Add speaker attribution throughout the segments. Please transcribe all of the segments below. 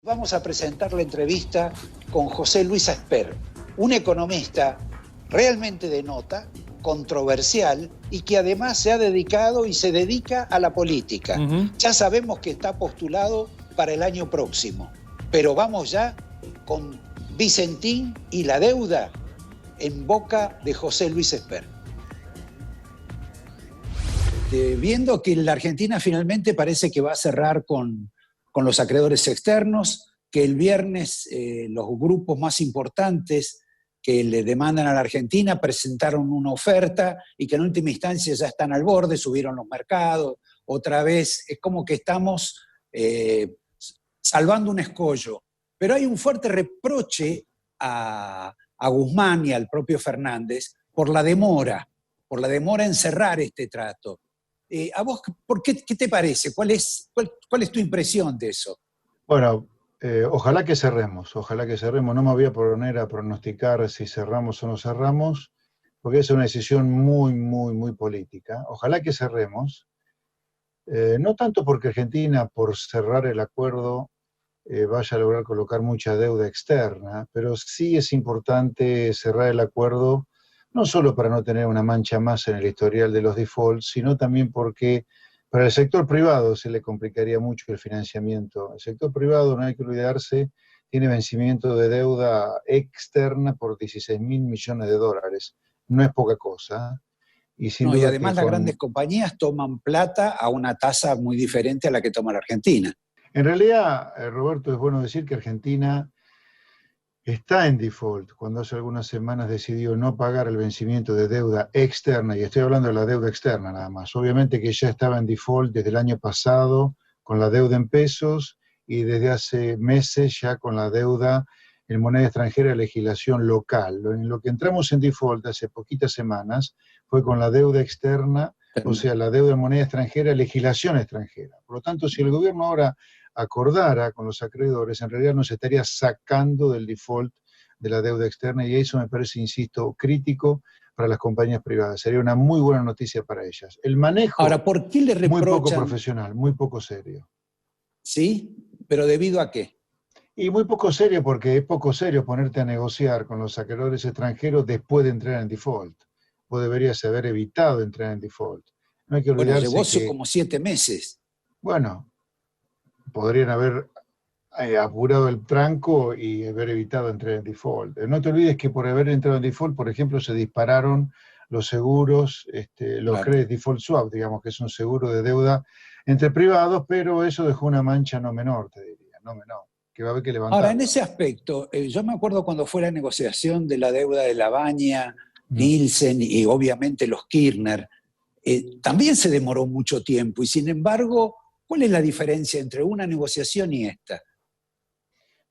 Speaker 1: Vamos a presentar la entrevista con José Luis Asper, un economista realmente de nota, controversial y que además se ha dedicado y se dedica a la política. Ya sabemos que está postulado para el año próximo, pero vamos ya con Vicentín y la deuda en boca de José Luis Asper. Viendo que la Argentina finalmente parece que va a cerrar con los acreedores externos, que el viernes los grupos más importantes que le demandan a la Argentina presentaron una oferta y que en última instancia ya están al borde, subieron los mercados, otra vez es como que estamos salvando un escollo. Pero hay un fuerte reproche a Guzmán y al propio Fernández por la demora en cerrar este trato. ¿A vos qué te parece? ¿Cuál es tu impresión de eso?
Speaker 2: Bueno, ojalá que cerremos. No me voy a poner a pronosticar si cerramos o no cerramos, porque es una decisión muy, muy, muy política. Ojalá que cerremos. No tanto porque Argentina, por cerrar el acuerdo, vaya a lograr colocar mucha deuda externa, pero sí es importante cerrar el acuerdo, no solo para no tener una mancha más en el historial de los defaults, sino también porque para el sector privado se le complicaría mucho el financiamiento. El sector privado, no hay que olvidarse, tiene vencimiento de deuda externa por 16.000 millones de dólares. No es poca cosa.
Speaker 1: Y además las grandes compañías toman plata a una tasa muy diferente a la que toma la Argentina.
Speaker 2: En realidad, Roberto, es bueno decir que Argentina está en default. Cuando hace algunas semanas decidió no pagar el vencimiento de deuda externa, y estoy hablando de la deuda externa nada más. Obviamente que ya estaba en default desde el año pasado con la deuda en pesos y desde hace meses ya con la deuda en moneda extranjera de legislación local. En lo que entramos en default hace poquitas semanas fue con la deuda externa, o sea, la deuda en moneda extranjera, legislación extranjera. Por lo tanto, si el gobierno ahora acordara con los acreedores, en realidad nos estaría sacando del default de la deuda externa, y eso me parece, insisto, crítico para las compañías privadas. Sería una muy buena noticia para ellas. El manejo,
Speaker 1: ahora, ¿por qué le reprochan?
Speaker 2: Muy poco profesional, muy poco serio.
Speaker 1: ¿Sí? ¿Pero debido a qué?
Speaker 2: Y muy poco serio, porque es poco serio ponerte a negociar con los acreedores extranjeros después de entrar en default. Vos deberías haber evitado entrar en default. No hay que olvidarse
Speaker 1: llevó como 7 meses.
Speaker 2: Bueno, podrían haber apurado el tranco y haber evitado entrar en default. No te olvides que por haber entrado en default, por ejemplo, se dispararon los seguros, los credit default swap, digamos que es un seguro de deuda entre privados, pero eso dejó una mancha no menor, te diría, no menor, que va a haber que levantar.
Speaker 1: Ahora, en ese aspecto, yo me acuerdo cuando fue la negociación de la deuda de Lavagna, Nielsen y obviamente los Kirchner, también se demoró mucho tiempo y sin embargo, ¿cuál es la diferencia entre una negociación y esta?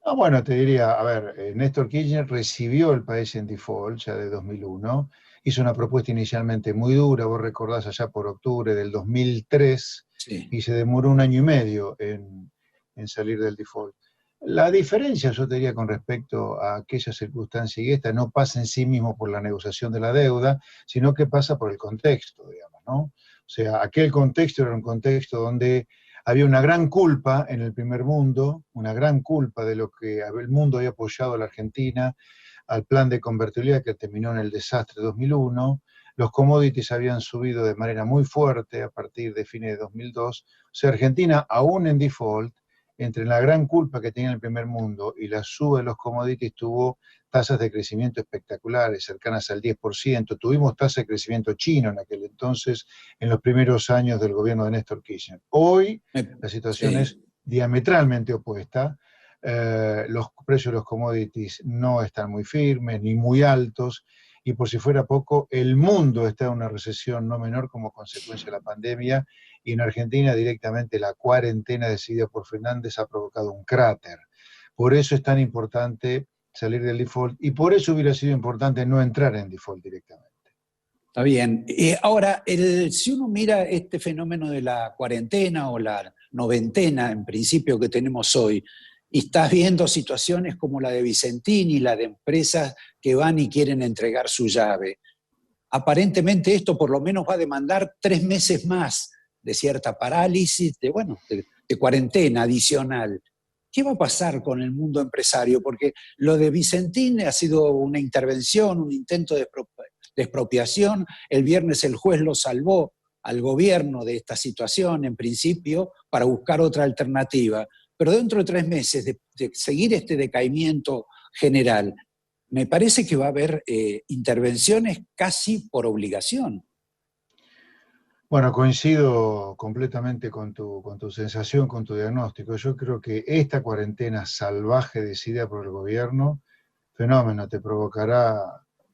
Speaker 2: No, bueno, te diría, a ver, Néstor Kirchner recibió el país en default ya de 2001, hizo una propuesta inicialmente muy dura, vos recordás allá por octubre del 2003, sí, y se demoró 1 año y medio en salir del default. La diferencia, yo te diría, con respecto a aquella circunstancia y esta, no pasa en sí mismo por la negociación de la deuda, sino que pasa por el contexto, digamos, ¿no? O sea, aquel contexto era un contexto donde había una gran culpa en el primer mundo, una gran culpa de lo que el mundo había apoyado a la Argentina, al plan de convertibilidad que terminó en el desastre de 2001. Los commodities habían subido de manera muy fuerte a partir de fines de 2002. O sea, Argentina, aún en default, entre la gran culpa que tenía el primer mundo y la suba de los commodities, tuvo tasas de crecimiento espectaculares, cercanas al 10%. Tuvimos tasa de crecimiento chino en aquel entonces, en los primeros años del gobierno de Néstor Kirchner. Hoy la situación es diametralmente opuesta. Los precios de los commodities no están muy firmes ni muy altos, y por si fuera poco, el mundo está en una recesión no menor como consecuencia de la pandemia, y en Argentina directamente la cuarentena decidida por Fernández ha provocado un cráter. Por eso es tan importante salir del default, y por eso hubiera sido importante no entrar en default directamente.
Speaker 1: Está bien. Ahora, si uno mira este fenómeno de la cuarentena o la noventena, en principio, que tenemos hoy, y estás viendo situaciones como la de Vicentini, la de empresas que van y quieren entregar su llave, aparentemente esto por lo menos va a demandar 3 meses más de cierta parálisis, de cuarentena adicional. ¿qué va a pasar con el mundo empresario? Porque lo de Vicentín ha sido una intervención, un intento de expropiación. El viernes el juez lo salvó al gobierno de esta situación, en principio, para buscar otra alternativa. Pero dentro de 3 meses de seguir este decaimiento general, me parece que va a haber intervenciones casi por obligación.
Speaker 2: Bueno, coincido completamente con tu sensación, con tu diagnóstico. Yo creo que esta cuarentena salvaje decidida por el gobierno, fenómeno, te provocará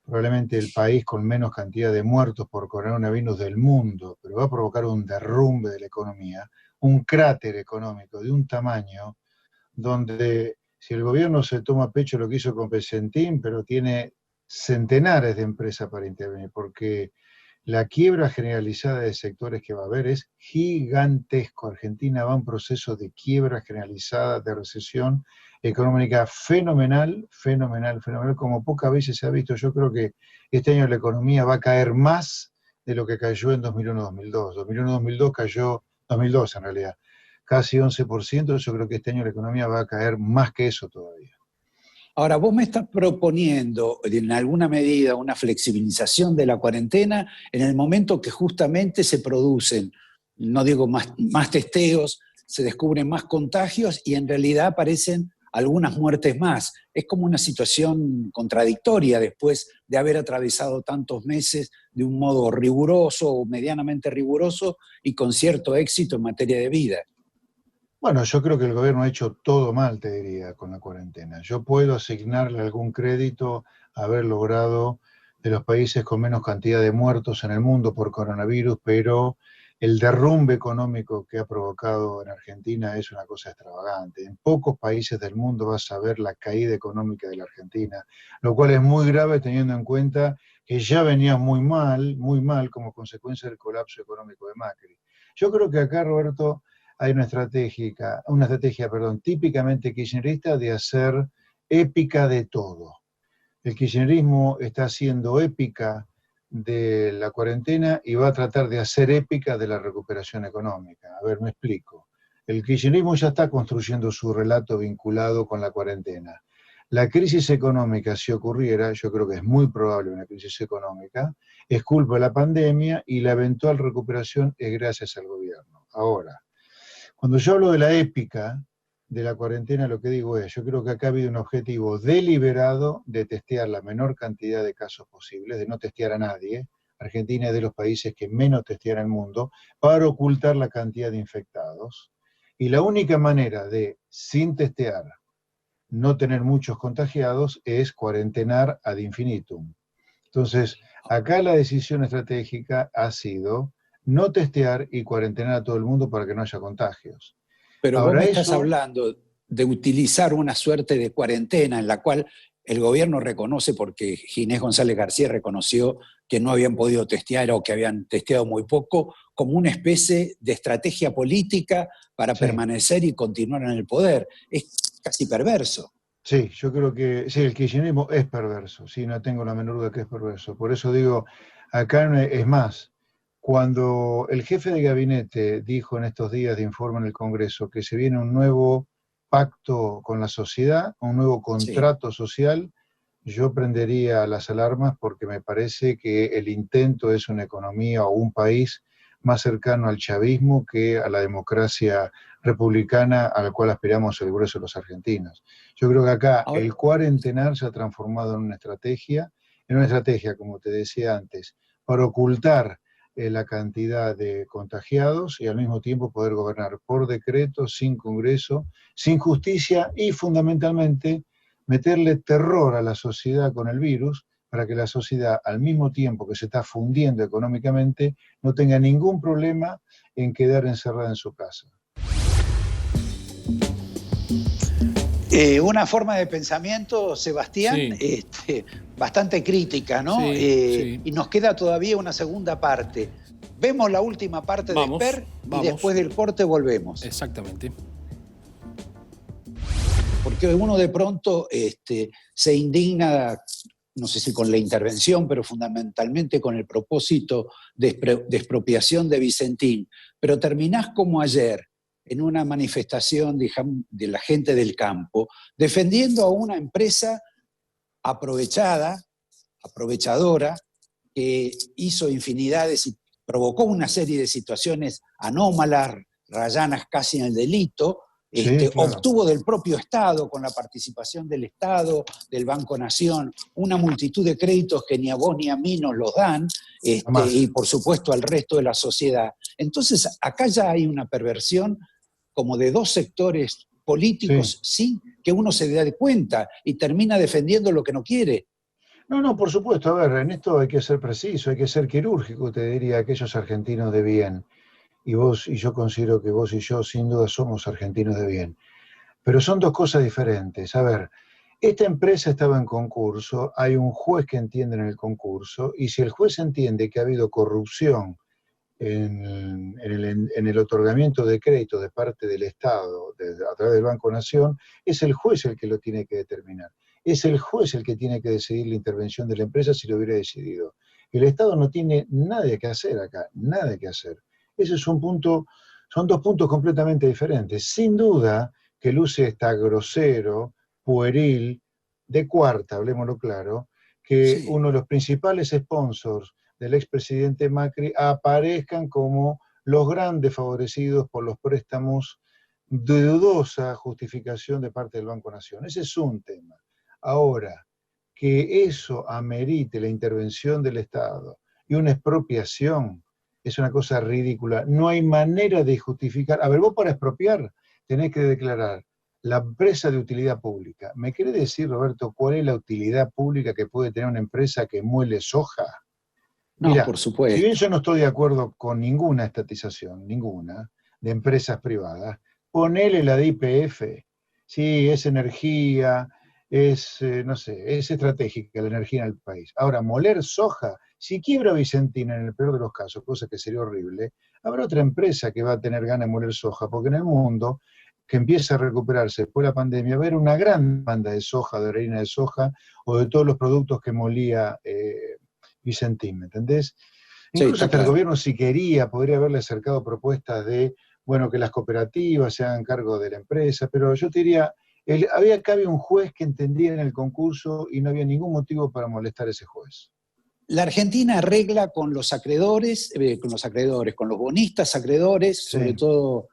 Speaker 2: probablemente el país con menos cantidad de muertos por coronavirus del mundo, pero va a provocar un derrumbe de la economía, un cráter económico de un tamaño donde si el gobierno se toma a pecho lo que hizo con Vicentín, pero tiene centenares de empresas para intervenir, porque la quiebra generalizada de sectores que va a haber es gigantesco. Argentina va a un proceso de quiebra generalizada, de recesión económica fenomenal, fenomenal, fenomenal, como pocas veces se ha visto. Yo creo que este año la economía va a caer más de lo que cayó en 2001-2002. 2001-2002 cayó, 2002 en realidad, casi 11%. Yo creo que este año la economía va a caer más que eso todavía.
Speaker 1: Ahora, vos me estás proponiendo en alguna medida una flexibilización de la cuarentena en el momento que justamente se producen, no digo más testeos, se descubren más contagios y en realidad aparecen algunas muertes más. Es como una situación contradictoria después de haber atravesado tantos meses de un modo riguroso o medianamente riguroso y con cierto éxito en materia de vida.
Speaker 2: Bueno, yo creo que el gobierno ha hecho todo mal, te diría, con la cuarentena. Yo puedo asignarle algún crédito a haber logrado de los países con menos cantidad de muertos en el mundo por coronavirus, pero el derrumbe económico que ha provocado en Argentina es una cosa extravagante. En pocos países del mundo vas a ver la caída económica de la Argentina, lo cual es muy grave teniendo en cuenta que ya venía muy mal como consecuencia del colapso económico de Macri. Yo creo que acá, Roberto, hay una estrategia, típicamente kirchnerista de hacer épica de todo. El kirchnerismo está haciendo épica de la cuarentena y va a tratar de hacer épica de la recuperación económica. A ver, me explico. El kirchnerismo ya está construyendo su relato vinculado con la cuarentena. La crisis económica, si ocurriera, yo creo que es muy probable una crisis económica, es culpa de la pandemia y la eventual recuperación es gracias al gobierno. Ahora, cuando yo hablo de la épica de la cuarentena, lo que digo es, yo creo que acá ha habido un objetivo deliberado de testear la menor cantidad de casos posibles, de no testear a nadie. Argentina es de los países que menos testean en el mundo, para ocultar la cantidad de infectados. Y la única manera de, sin testear, no tener muchos contagiados es cuarentenar ad infinitum. Entonces, acá la decisión estratégica ha sido no testear y cuarentenar a todo el mundo para que no haya contagios.
Speaker 1: Pero ahora, vos me estás hablando de utilizar una suerte de cuarentena en la cual el gobierno reconoce, porque Ginés González García reconoció que no habían podido testear o que habían testeado muy poco, como una especie de estrategia política para permanecer y continuar en el poder. Es casi perverso.
Speaker 2: Sí, yo creo que sí, el kirchnerismo es perverso, sí, no tengo la menor duda que es perverso. Por eso digo, acá es más, cuando el jefe de gabinete dijo en estos días de informe en el Congreso que se viene un nuevo pacto con la sociedad, un nuevo contrato social, yo prendería las alarmas porque me parece que el intento es una economía o un país más cercano al chavismo que a la democracia republicana a la cual aspiramos el grueso de los argentinos. Yo creo que acá el cuarentenar se ha transformado en una estrategia, como te decía antes, para ocultar la cantidad de contagiados y al mismo tiempo poder gobernar por decreto, sin Congreso, sin justicia y fundamentalmente meterle terror a la sociedad con el virus para que la sociedad, al mismo tiempo que se está fundiendo económicamente, no tenga ningún problema en quedar encerrada en su casa.
Speaker 1: Una forma de pensamiento, Sebastián, bastante crítica, ¿no? Y nos queda todavía una segunda parte. Vemos la última parte de Esper y después del corte volvemos.
Speaker 3: Exactamente.
Speaker 1: Porque uno de pronto se indigna, no sé si con la intervención, pero fundamentalmente con el propósito de expropiación de Vicentín. Pero terminás como ayer, en una manifestación de la gente del campo, defendiendo a una empresa aprovechadora, que hizo infinidades y provocó una serie de situaciones anómalas, rayanas casi en el delito.
Speaker 2: Sí, claro.
Speaker 1: Obtuvo del propio Estado, con la participación del Estado, del Banco Nación, una multitud de créditos que ni a vos ni a mí nos los dan, y por supuesto al resto de la sociedad. Entonces, acá ya hay una perversión como de dos sectores políticos, sí, sin que uno se dé cuenta, y termina defendiendo lo que no quiere.
Speaker 2: No, por supuesto, a ver, en esto hay que ser preciso, hay que ser quirúrgico, te diría, aquellos argentinos de bien. Y vos y yo considero que vos y yo sin duda somos argentinos de bien. Pero son dos cosas diferentes. A ver, esta empresa estaba en concurso, hay un juez que entiende en el concurso, y si el juez entiende que ha habido corrupción en el otorgamiento de crédito de parte del Estado a través del Banco Nación, es el juez el que lo tiene que determinar. Es el juez el que tiene que decidir la intervención de la empresa si lo hubiera decidido. El Estado no tiene nada que hacer acá, nada que hacer. Ese es un punto, son dos puntos completamente diferentes. Sin duda que luce está grosero, pueril, de cuarta, hablemoslo claro, que uno de los principales sponsors del expresidente Macri aparezcan como los grandes favorecidos por los préstamos de dudosa justificación de parte del Banco Nación. Ese es un tema. Ahora, que eso amerite la intervención del Estado y una expropiación es una cosa ridícula. No hay manera de justificar. A ver, vos para expropiar tenés que declarar la empresa de utilidad pública. ¿Me quiere decir, Roberto, cuál es la utilidad pública que puede tener una empresa que muele soja?
Speaker 1: No,
Speaker 2: Mirá,
Speaker 1: por
Speaker 2: si bien
Speaker 1: supuesto.
Speaker 2: yo no estoy de acuerdo con ninguna estatización, ninguna, de empresas privadas, ponele la de YPF. Sí, es energía, no sé, es estratégica la energía en el país. Ahora, moler soja, si quiebra Vicentina en el peor de los casos, cosa que sería horrible, habrá otra empresa que va a tener ganas de moler soja, porque en el mundo que empieza a recuperarse después de la pandemia, va a haber una gran demanda de soja, de harina de soja, o de todos los productos que molía Vicentín, ¿me entendés?
Speaker 1: Sí,
Speaker 2: Incluso
Speaker 1: está
Speaker 2: hasta el
Speaker 1: claro.
Speaker 2: gobierno, si quería, podría haberle acercado propuestas de, bueno, que las cooperativas se hagan cargo de la empresa, pero yo te diría, acá había un juez que entendía en el concurso y no había ningún motivo para molestar a ese juez.
Speaker 1: La Argentina arregla con los acreedores, con los bonistas acreedores,
Speaker 2: Sí.
Speaker 1: sobre todo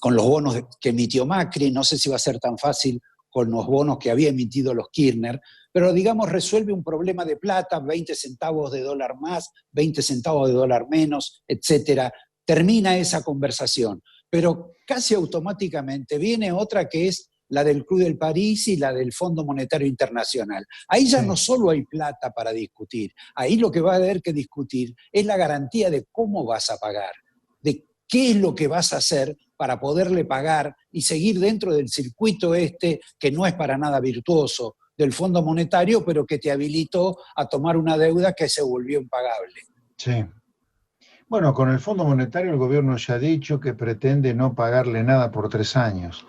Speaker 1: con los bonos que emitió Macri. No sé si va a ser tan fácil con los bonos que había emitido los Kirchner, pero digamos resuelve un problema de plata, 20 centavos de dólar más, 20 centavos de dólar menos, etcétera. Termina esa conversación, pero casi automáticamente viene otra, que es la del Club del París y la del Fondo Monetario Internacional. Ahí ya no solo hay plata para discutir, ahí lo que va a haber que discutir es la garantía de cómo vas a pagar, de qué es lo que vas a hacer para poderle pagar y seguir dentro del circuito que no es para nada virtuoso del Fondo Monetario, pero que te habilitó a tomar una deuda que se volvió impagable.
Speaker 2: Sí. Bueno, con el Fondo Monetario el gobierno ya ha dicho que pretende no pagarle nada por 3 años.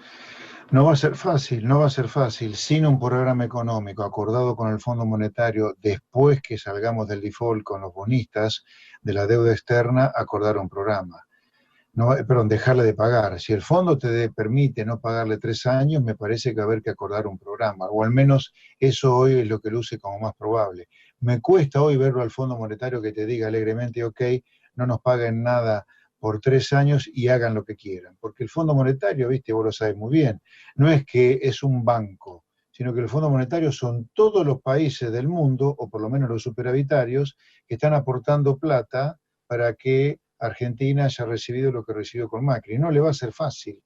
Speaker 2: No va a ser fácil, no va a ser fácil, sin un programa económico acordado con el Fondo Monetario después que salgamos del default con los bonistas de la deuda externa, acordar un programa. No, perdón, dejarle de pagar. Si el fondo te permite no pagarle 3 años, me parece que va a haber que acordar un programa, o al menos eso hoy es lo que luce como más probable. Me cuesta hoy verlo al Fondo Monetario que te diga alegremente, ok, no nos paguen nada por 3 años y hagan lo que quieran. Porque el Fondo Monetario, viste, vos lo sabes muy bien, no es que es un banco, sino que el Fondo Monetario son todos los países del mundo, o por lo menos los superavitarios, que están aportando plata para que Argentina haya recibido lo que recibió con Macri. No le va a ser fácil.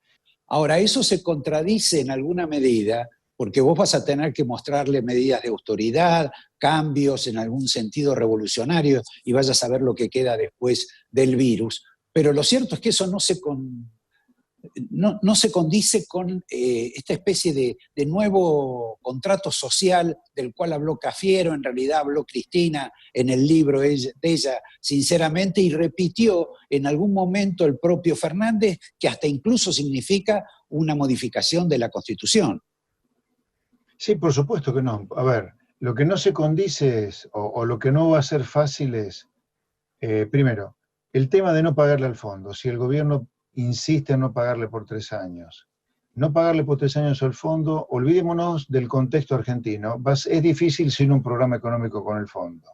Speaker 1: Ahora, eso se contradice en alguna medida, porque vos vas a tener que mostrarle medidas de autoridad, cambios en algún sentido revolucionario, y vaya a saber lo que queda después del virus. Pero lo cierto es que eso no se condice con esta especie de nuevo contrato social del cual habló Cafiero, en realidad habló Cristina en el libro de ella, sinceramente, y repitió en algún momento el propio Fernández, que hasta incluso significa una modificación de la Constitución.
Speaker 2: Sí, por supuesto que no. A ver, lo que no se condice es, o lo que no va a ser fácil es, primero, el tema de no pagarle al fondo. Si el gobierno insiste en no pagarle por 3 años. No pagarle por 3 años al fondo, olvidémonos del contexto argentino, es difícil sin un programa económico con el fondo.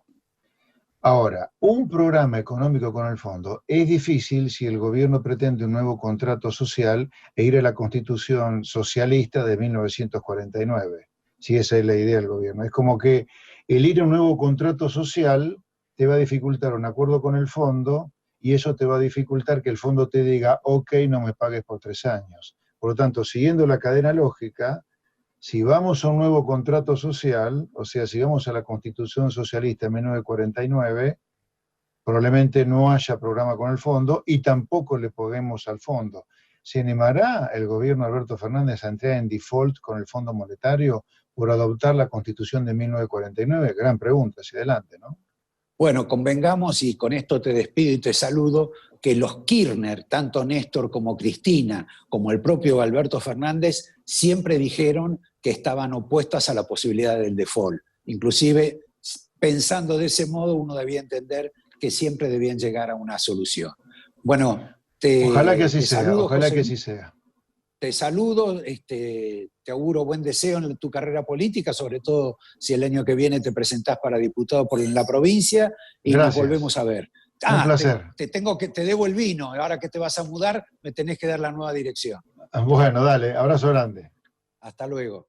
Speaker 2: Ahora, un programa económico con el fondo es difícil si el gobierno pretende un nuevo contrato social e ir a la Constitución socialista de 1949, si esa es la idea del gobierno. Es como que el ir a un nuevo contrato social te va a dificultar un acuerdo con el fondo y eso te va a dificultar que el fondo te diga, ok, no me pagues por 3 años. Por lo tanto, siguiendo la cadena lógica, si vamos a un nuevo contrato social, o sea, si vamos a la Constitución Socialista en 1949, probablemente no haya programa con el fondo y tampoco le paguemos al fondo. ¿Se animará el gobierno de Alberto Fernández a entrar en default con el Fondo Monetario por adoptar la Constitución de 1949? Gran pregunta, hacia adelante, ¿no?
Speaker 1: Bueno, convengamos, y con esto te despido y te saludo, que los Kirchner, tanto Néstor como Cristina, como el propio Alberto Fernández, siempre dijeron que estaban opuestas a la posibilidad del default. Inclusive, pensando de ese modo, uno debía entender que siempre debían llegar a una solución. Bueno,
Speaker 2: Ojalá que así
Speaker 1: te
Speaker 2: sea,
Speaker 1: saludo,
Speaker 2: ojalá
Speaker 1: José.
Speaker 2: que así sea.
Speaker 1: Te saludo, te auguro buen deseo en tu carrera política, sobre todo si el año que viene te presentás para diputado por la provincia y
Speaker 2: Gracias.
Speaker 1: Nos volvemos a ver.
Speaker 2: Un placer.
Speaker 1: Te debo el vino, ahora que te vas a mudar me tenés que dar la nueva dirección.
Speaker 2: Bueno, dale, abrazo grande.
Speaker 1: Hasta luego.